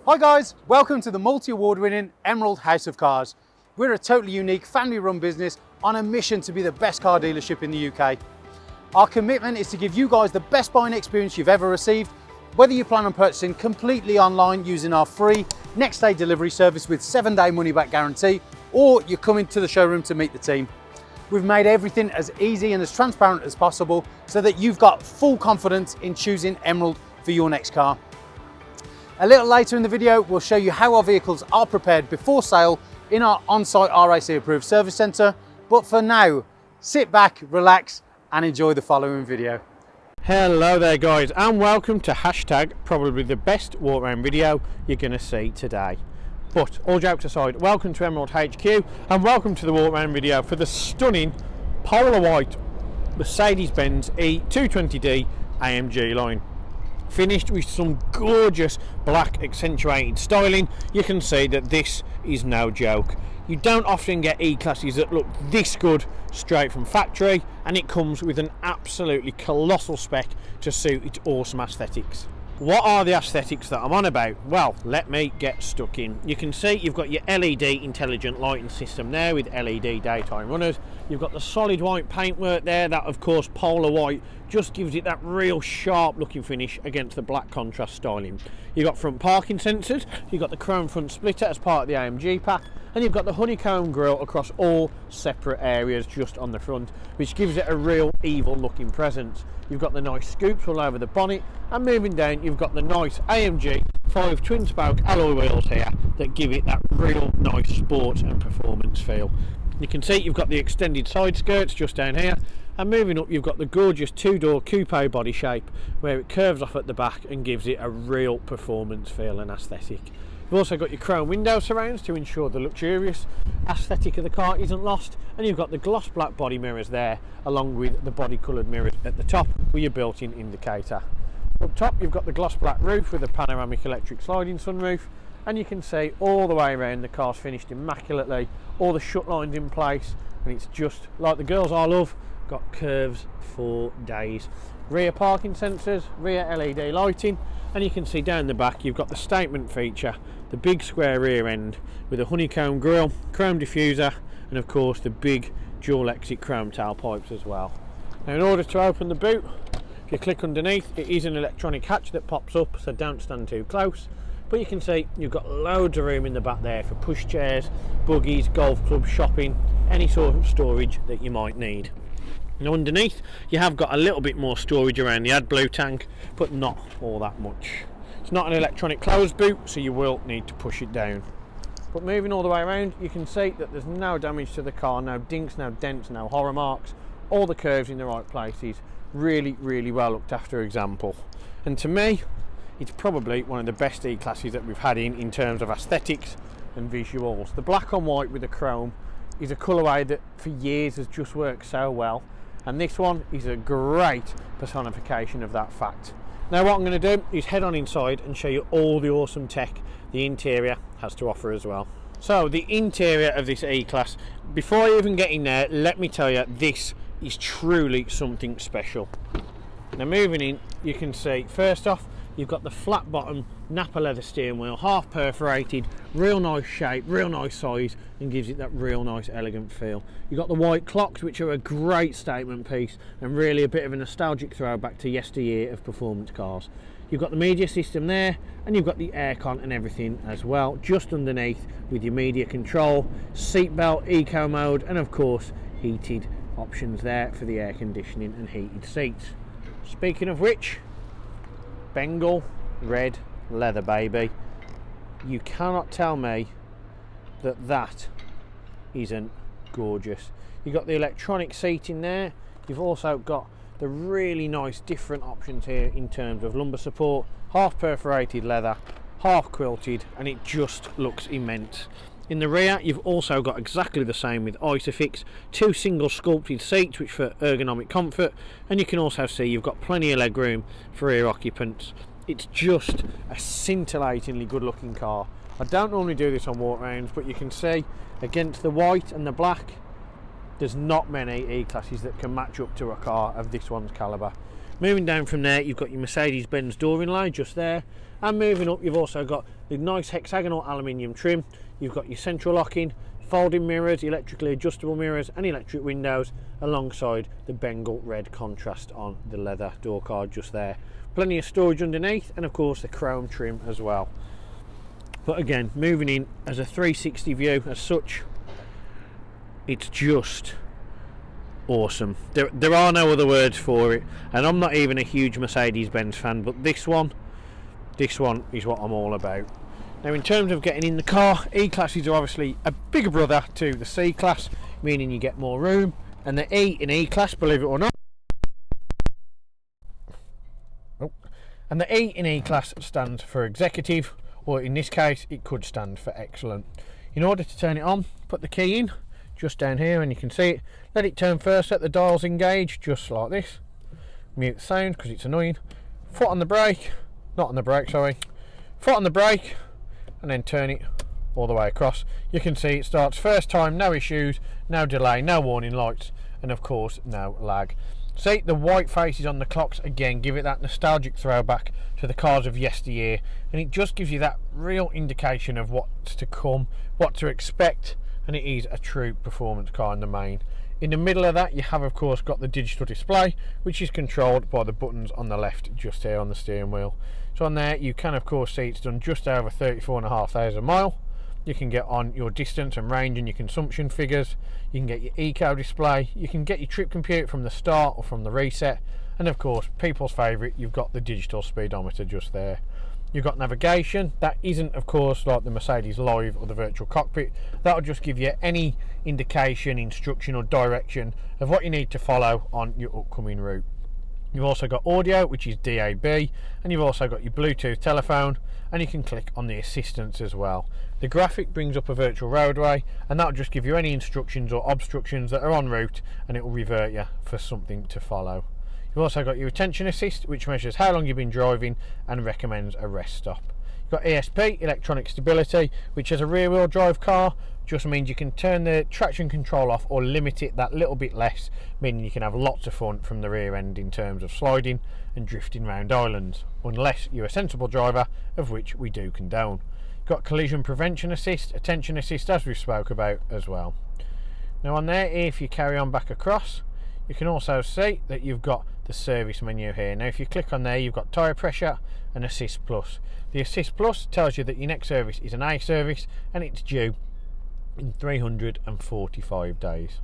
Hi guys, welcome to the multi-award winning Emerald House of Cars. We're a totally unique family run business on a mission to be the best car dealership in the UK. Our commitment is to give you guys the best buying experience you've ever received, whether you plan on purchasing completely online using our free next day delivery service with 7-day money back guarantee, or you're coming to the showroom to meet the team. We've made everything as easy and as transparent as possible so that you've got full confidence in choosing Emerald for your next car. A little later in the video, we'll show you how our vehicles are prepared before sale in our on-site RAC approved service centre. But for now, sit back, relax and enjoy the following video. Hello there guys, and welcome to hashtag probably the best walk around video you're going to see today. But all jokes aside, welcome to Emerald HQ and welcome to the walk around video for the stunning polar white Mercedes-Benz E220 AMG line. Finished with some gorgeous black accentuated styling. You can see that this is no joke. You don't often get E-classes that look this good straight from factory, and it comes with an absolutely colossal spec to suit its awesome aesthetics. What are the aesthetics that I'm on about? Well, let me get stuck in. You can see you've got your LED intelligent lighting system there with LED daytime runners. You've got the solid white paintwork there, that of course polar white just gives it that real sharp looking finish against the black contrast styling. You've got front parking sensors, you've got the chrome front splitter as part of the AMG pack, and you've got the honeycomb grille across all separate areas just on the front, which gives it a real evil looking presence. You've got the nice scoops all over the bonnet, and moving down you've got the nice AMG 5 twin spoke alloy wheels here that give it that real nice sport and performance feel. You can see you've got the extended side skirts just down here, and moving up you've got the gorgeous two-door coupe body shape where it curves off at the back and gives it a real performance feel and aesthetic. You've also got your chrome window surrounds to ensure the luxurious aesthetic of the car isn't lost, and you've got the gloss black body mirrors there along with the body coloured mirrors at the top with your built-in indicator. Up top you've got the gloss black roof with a panoramic electric sliding sunroof, and you can see all the way around the car's finished immaculately, all the shut lines in place, and it's just like the girls I love, got curves for days. Rear parking sensors, rear LED lighting, and you can see down the back you've got the statement feature, the big square rear end with a honeycomb grille, chrome diffuser, and of course the big dual exit chrome tailpipes as well. Now in order to open the boot, if you click underneath, it is an electronic hatch that pops up, so don't stand too close. But you can see you've got loads of room in the back there for push chairs, buggies, golf clubs, shopping, any sort of storage that you might need. Now underneath you have got a little bit more storage around the AdBlue tank, but not all that much. It's not an electronic closed boot, so you will need to push it down. But moving all the way around, you can see that there's no damage to the car, no dinks, no dents, no horror marks, all the curves in the right places. Really well looked after example. And to me, it's probably one of the best E-classes that we've had in terms of aesthetics and visuals. The black on white with the chrome is a colourway that for years has just worked so well, and this one is a great personification of that fact. Now what I'm going to do is head on inside and show you all the awesome tech the interior has to offer as well. So the interior of this E-Class, before I even get in there, let me tell you, this is truly something special. Now moving in, you can see first off you've got the flat bottom Nappa leather steering wheel, half perforated, real nice shape, real nice size, and gives it that real nice elegant feel. You've got the white clocks, which are a great statement piece and really a bit of a nostalgic throwback to yesteryear of performance cars. You've got the media system there, and you've got the aircon and everything as well just underneath with your media control, seatbelt, eco mode, and of course heated options there for the air conditioning and heated seats. Speaking of which, Bengal red leather, baby. You cannot tell me that that isn't gorgeous. You've got the electronic seating there. You've also got the really nice different options here in terms of lumbar support, half perforated leather, half quilted, and it just looks immense. In the rear you've also got exactly the same with Isofix, two single sculpted seats which for ergonomic comfort, and you can also see you've got plenty of leg room for rear occupants. It's just a scintillatingly good looking car. I don't normally do this on walk rounds, but you can see against the white and the black there's not many E-classes that can match up to a car of this one's calibre. Moving down from there, you've got your Mercedes-Benz door inlay just there, and moving up, you've also got the nice hexagonal aluminium trim. You've got your central locking, folding mirrors, electrically adjustable mirrors, and electric windows, alongside the Bengal red contrast on the leather door card just there. Plenty of storage underneath, and of course the chrome trim as well. But again, moving in as a 360 view as such, it's just awesome. There are no other words for it, and I'm not even a huge Mercedes-Benz fan, but this one is what I'm all about. Now, in terms of getting in the car, E-classes are obviously a bigger brother to the C-class, meaning you get more room, and the E in E-class, believe it or not, and the E in E-class stands for executive, or in this case it could stand for excellent. In order to turn it on, put the key in just down here, and you can see it. Let it turn first, let the dials engage just like this. Mute the sound because it's annoying. Foot on the brake, not on the brake, sorry. Foot on the brake, and then turn it all the way across. You can see it starts first time, no issues, no delay, no warning lights, and of course no lag. See, the white faces on the clocks again give it that nostalgic throwback to the cars of yesteryear, and it just gives you that real indication of what's to come, what to expect, and it is a true performance car in the main. In the middle of that, you have of course got the digital display, which is controlled by the buttons on the left just here on the steering wheel. So on there you can of course see it's done just over 34,500 miles. You can get on your distance and range and your consumption figures. You can get your eco display. You can get your trip compute from the start or from the reset. And of course, people's favourite, you've got the digital speedometer just there. You've got navigation. That isn't of course like the Mercedes Live or the virtual cockpit. That'll just give you any indication, instruction or direction of what you need to follow on your upcoming route. You've also got audio, which is DAB, and you've also got your Bluetooth telephone, and you can click on the assistance as well. The graphic brings up a virtual roadway, and that'll just give you any instructions or obstructions that are en route, and it will revert you for something to follow. You've also got your attention assist, which measures how long you've been driving and recommends a rest stop. You've got ESP, electronic stability, which as a rear wheel drive car just means you can turn the traction control off or limit it that little bit less, meaning you can have lots of fun from the rear end in terms of sliding and drifting round islands, unless you're a sensible driver, of which we do condone. You've got collision prevention assist, attention assist as we spoke about as well. Now on there, if you carry on back across, you can also see that you've got the service menu here. Now if you click on there, you've got tyre pressure and Assist Plus. The Assist Plus tells you that your next service is an A service and it's due in 345 days.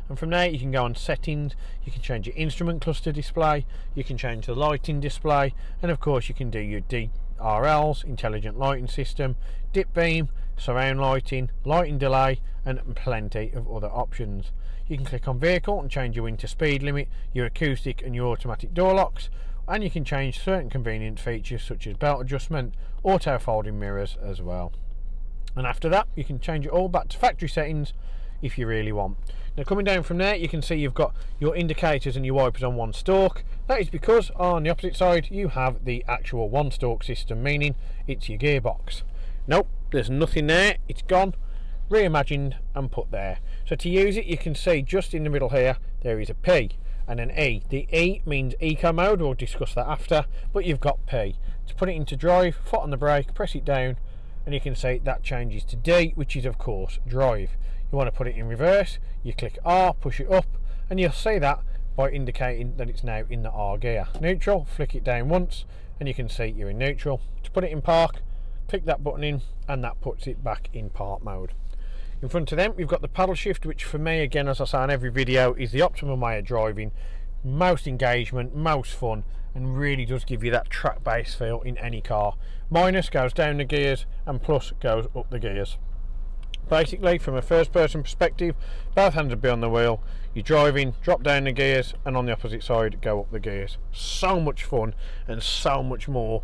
And from there you can go on settings, you can change your instrument cluster display, you can change the lighting display, and of course you can do your DRLs, intelligent lighting system, dip beam, surround lighting, lighting delay, and plenty of other options. You can click on vehicle and change your winter speed limit, your acoustic and your automatic door locks, and you can change certain convenient features such as belt adjustment, auto folding mirrors as well. And after that you can change it all back to factory settings if you really want. Now coming down from there you can see you've got your indicators and your wipers on one stalk. That is because on the opposite side you have the actual one stalk system, meaning it's your gearbox. Nope, there's nothing there, it's gone, reimagined and put there. So to use it you can see just in the middle here there is a P and an E. The E means eco mode, we'll discuss that after, but you've got P. To put it into drive, foot on the brake, press it down, and you can see that changes to D, which is of course drive. You want to put it in reverse, you click R, push it up, and you'll see that by indicating that it's now in the R gear. Neutral, flick it down once and you can see you're in neutral. To put it in park, click that button in and that puts it back in park mode. In front of them you've got the paddle shift, which for me, again as I say in every video, is the optimum way of driving, most engagement, most fun, and really does give you that track based feel in any car. Minus goes down the gears and plus goes up the gears. Basically from a first person perspective, both hands will be on the wheel, you're driving, drop down the gears, and on the opposite side go up the gears. So much fun and so much more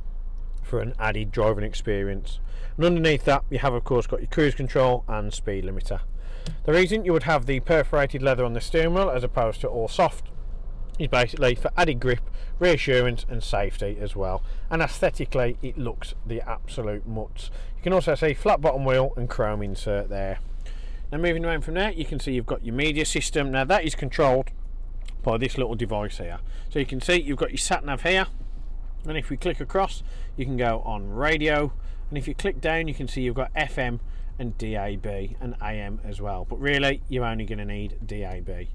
for an added driving experience. And underneath that you have of course got your cruise control and speed limiter. The reason you would have the perforated leather on the steering wheel as opposed to all soft is basically for added grip, reassurance and safety as well, and aesthetically it looks the absolute mutts. You can also see flat bottom wheel and chrome insert there. Now moving around from there you can see you've got your media system. Now that is controlled by this little device here. So you can see you've got your sat nav here, and if we click across you can go on radio, and if you click down you can see you've got FM and DAB and AM as well, but really you're only going to need DAB.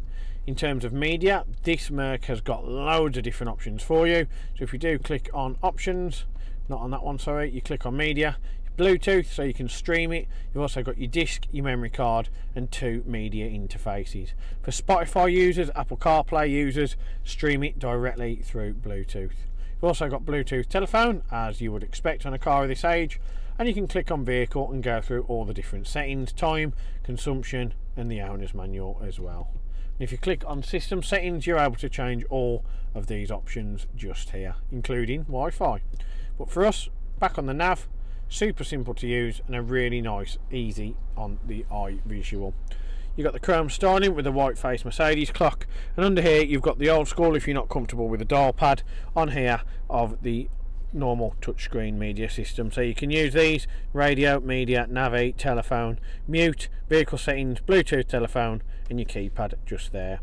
In terms of media, this Merc has got loads of different options for you. So if you do click on options, not on that one, sorry, you click on media, Bluetooth, so you can stream it. You've also got your disc, your memory card, and 2 media interfaces. For Spotify users, Apple CarPlay users, stream it directly through Bluetooth. You've also got Bluetooth telephone, as you would expect on a car of this age, and you can click on vehicle and go through all the different settings, time, consumption, and the owner's manual as well. And if you click on system settings, you're able to change all of these options just here, including Wi-Fi. But for us, back on the nav, super simple to use and a really nice, easy on the eye visual. You've got the chrome styling with the white face Mercedes clock, and under here you've got the old school, if you're not comfortable with the dial pad, on here of the normal touchscreen media system. So you can use these: radio, media, navigate, telephone, mute, vehicle settings, Bluetooth telephone, and your keypad just there.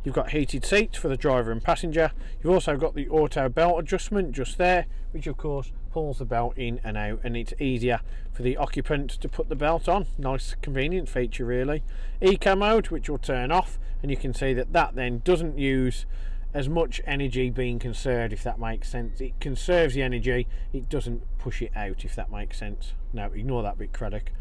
You've got heated seats for the driver and passenger. You've also got the auto belt adjustment just there, which of course pulls the belt in and out, and it's easier for the occupant to put the belt on. Nice convenient feature really. Eco mode, which will turn off, and you can see that that then doesn't use as much energy being conserved, if that makes sense. It conserves the energy, it doesn't push it out, if that makes sense. Now ignore that bit, Craddock.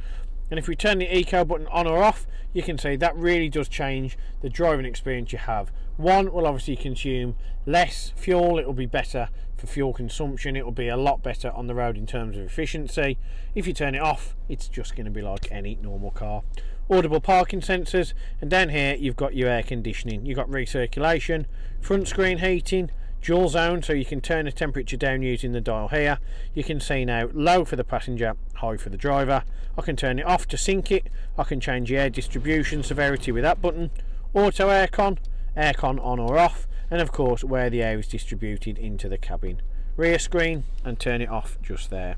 And if we turn the eco button on or off, you can see that really does change the driving experience you have. One will obviously consume less fuel, it will be better for fuel consumption, it will be a lot better on the road in terms of efficiency. If you turn it off, it's just going to be like any normal car. Audible parking sensors, and down here you've got your air conditioning, you've got recirculation, front screen heating, dual zone, so you can turn the temperature down using the dial here. You can see now low for the passenger, high for the driver. I can turn it off to sync it. I can change the air distribution severity with that button. Auto aircon, aircon on or off, and of course where the air is distributed into the cabin. Rear screen, and turn it off just there.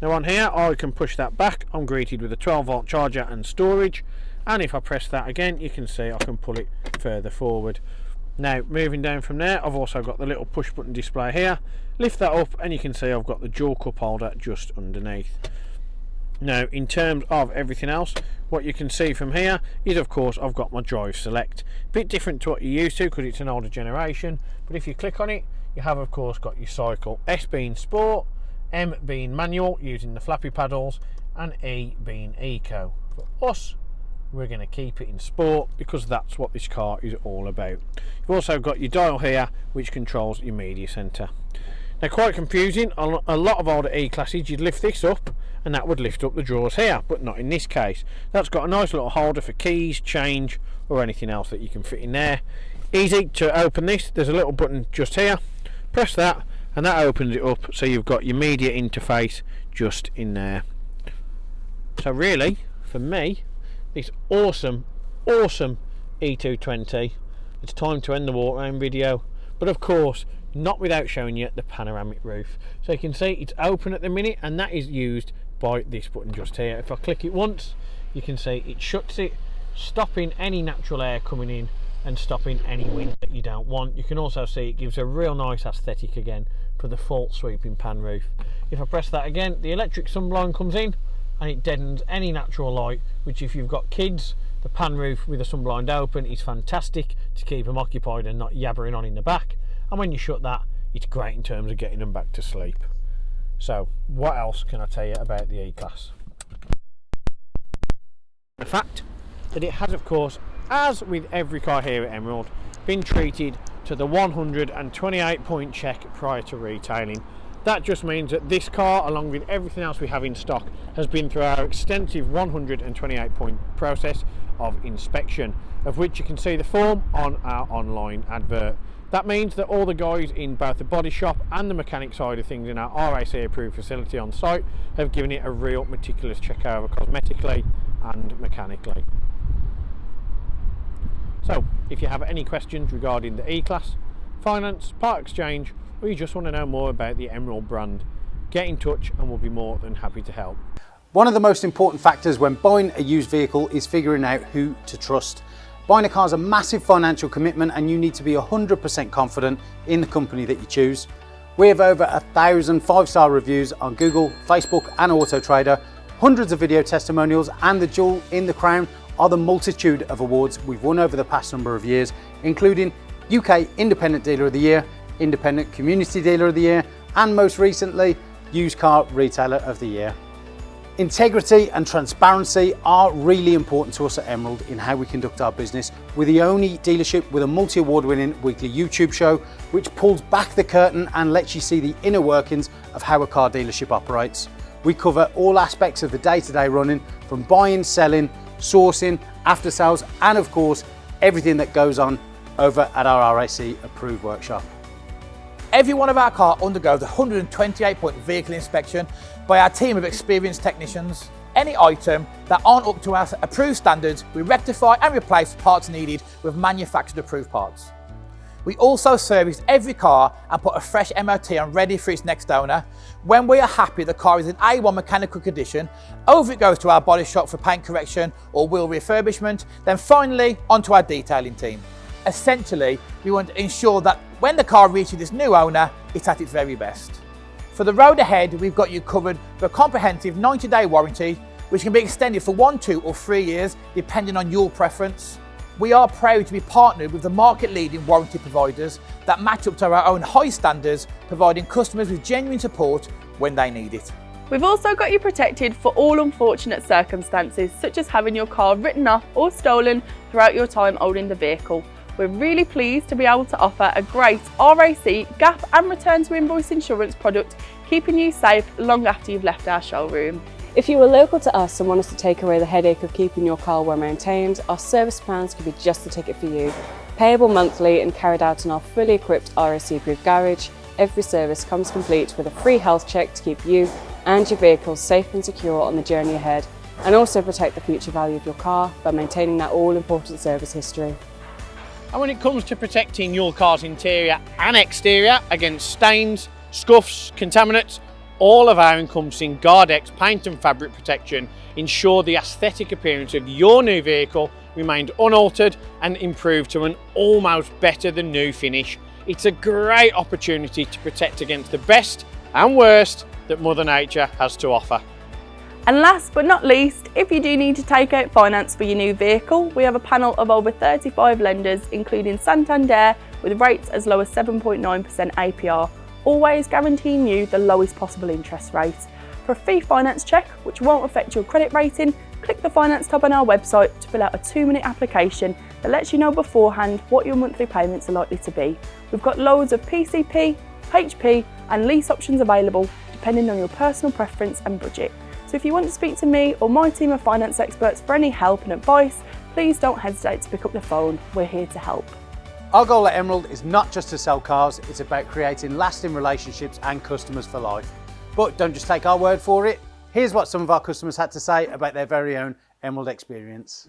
Now on here I can push that back. I'm greeted with a 12-volt charger and storage, and if I press that again you can see I can pull it further forward. Now moving down from there, I've also got the little push button display here. Lift that up and you can see I've got the dual cup holder just underneath. Now in terms of everything else, what you can see from here is of course I've got my drive select. Bit different to what you're used to because it's an older generation, but if you click on it you have of course got your cycle, S being sport, M being manual using the flappy paddles, and E being eco. For us, we're going to keep it in sport because that's what this car is all about. You've also got your dial here which controls your media centre. Now quite confusing, on a lot of older E-classes you'd lift this up and that would lift up the drawers here, but not in this case. That's got a nice little holder for keys, change, or anything else that you can fit in there. Easy to open this, there's a little button just here, press that and that opens it up, so you've got your media interface just in there. So really, for me, this awesome E220, it's time to end the walk around video, but of course not without showing you the panoramic roof. So you can see it's open at the minute, and that is used by this button just here. If I click it once you can see it shuts it, stopping any natural air coming in and stopping any wind that you don't want. You can also see it gives a real nice aesthetic again for the full sweeping pan roof. If I press that again, the electric sunblind comes in and it deadens any natural light, which if you've got kids, the pan roof with the sunblind open is fantastic to keep them occupied and not yabbering on in the back. And when you shut that, it's great in terms of getting them back to sleep. So what else can I tell you about the E-Class? The fact that it has, of course, as with every car here at Emerald, been treated to the 128 point check prior to retailing. That just means that this car, along with everything else we have in stock, has been through our extensive 128 point process of inspection, of which you can see the form on our online advert. That means that all the guys in both the body shop and the mechanic side of things in our RAC approved facility on site have given it a real meticulous check over cosmetically and mechanically. So if you have any questions regarding the E-Class, finance, part exchange, or you just want to know more about the Emerald brand, get in touch and we'll be more than happy to help. One of the most important factors when buying a used vehicle is figuring out who to trust. Buying a car is a massive financial commitment and you need to be 100% confident in the company that you choose. We have over 1,000 5-star reviews on Google, Facebook and Auto Trader, hundreds of video testimonials, and the jewel in the crown are the multitude of awards we've won over the past number of years, including UK Independent Dealer of the Year, Independent Community Dealer of the Year, and most recently, Used Car Retailer of the Year. Integrity and transparency are really important to us at Emerald in how we conduct our business. We're the only dealership with a multi-award winning weekly YouTube show which pulls back the curtain and lets you see the inner workings of how a car dealership operates. We cover all aspects of the day-to-day running, from buying, selling, sourcing, after sales, and of course everything that goes on over at our RAC approved workshop. Every one of our cars undergoes a 128-point vehicle inspection by our team of experienced technicians. Any item that aren't up to our approved standards, we rectify and replace parts needed with manufactured approved parts. We also service every car and put a fresh MOT on ready for its next owner. When we are happy the car is in A1 mechanical condition, over it goes to our body shop for paint correction or wheel refurbishment, then finally onto our detailing team. Essentially, we want to ensure that when the car reaches its new owner, it's at its very best. For the road ahead, we've got you covered for a comprehensive 90-day warranty, which can be extended for 1, 2 or 3 years, depending on your preference. We are proud to be partnered with the market-leading warranty providers that match up to our own high standards, providing customers with genuine support when they need it. We've also got you protected for all unfortunate circumstances, such as having your car written off or stolen throughout your time owning the vehicle. We're really pleased to be able to offer a great RAC, gap and return to invoice insurance product, keeping you safe long after you've left our showroom. If you are local to us and want us to take away the headache of keeping your car well maintained, our service plans could be just the ticket for you. Payable monthly and carried out in our fully equipped RAC approved garage, every service comes complete with a free health check to keep you and your vehicle safe and secure on the journey ahead, and also protect the future value of your car by maintaining that all-important service history. And when it comes to protecting your car's interior and exterior against stains, scuffs, contaminants, all of our encompassing Guardex paint and fabric protection ensure the aesthetic appearance of your new vehicle remained unaltered and improved to an almost better than new finish. It's a great opportunity to protect against the best and worst that Mother Nature has to offer. And last but not least, if you do need to take out finance for your new vehicle, we have a panel of over 35 lenders, including Santander, with rates as low as 7.9% APR, always guaranteeing you the lowest possible interest rate. For a free finance check, which won't affect your credit rating, click the finance tab on our website to fill out a 2-minute application that lets you know beforehand what your monthly payments are likely to be. We've got loads of PCP, HP and lease options available, depending on your personal preference and budget. So if you want to speak to me or my team of finance experts for any help and advice, please don't hesitate to pick up the phone. We're here to help. Our goal at Emerald is not just to sell cars, it's about creating lasting relationships and customers for life. But don't just take our word for it. Here's what some of our customers had to say about their very own Emerald experience.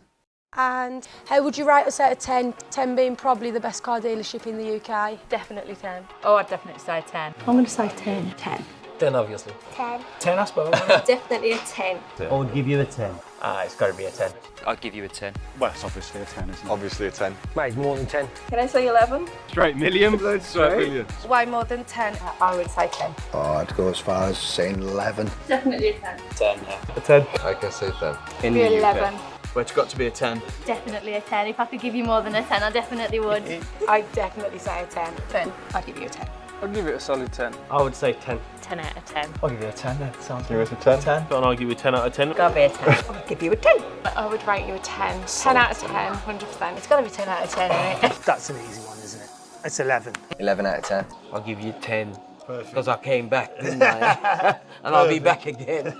And how would you rate us out of 10? 10 being probably the best car dealership in the UK. Definitely 10. Oh, I'd definitely say 10. I'm going to say 10. 10. 10 obviously. 10. 10 I suppose. Definitely a 10. I would give you a 10. It's got to be a 10. I'd give you a 10. Well, it's obviously a 10, isn't it? Obviously a 10. Mate, more than 10. Can I say 11? Straight million. Straight million. Way more than 10. I would say 10. Oh, I'd go as far as saying 11. Definitely a 10. 10, yeah. A 10. I can say 10. In Be the 11. UK. Well, it's got to be a 10. Definitely a 10. If I could give you more than a 10, I definitely would. I'd definitely say a 10. 10. I'd give you a 10. I'd give it a solid 10. I would say 10. 10 out of 10. I'll give you a 10 then. Sounds Give us a 10. 10. And I'll give you 10 out of 10. Gotta be a 10. I'd give you a 10. I would rate you a 10. 10 out of 10, 100%. It's gotta be 10 out of 10, isn't it? That's an easy one, isn't it? It's 11. 11 out of 10. I'll give you 10. Perfect. Because I came back, didn't I? And I'll be back again.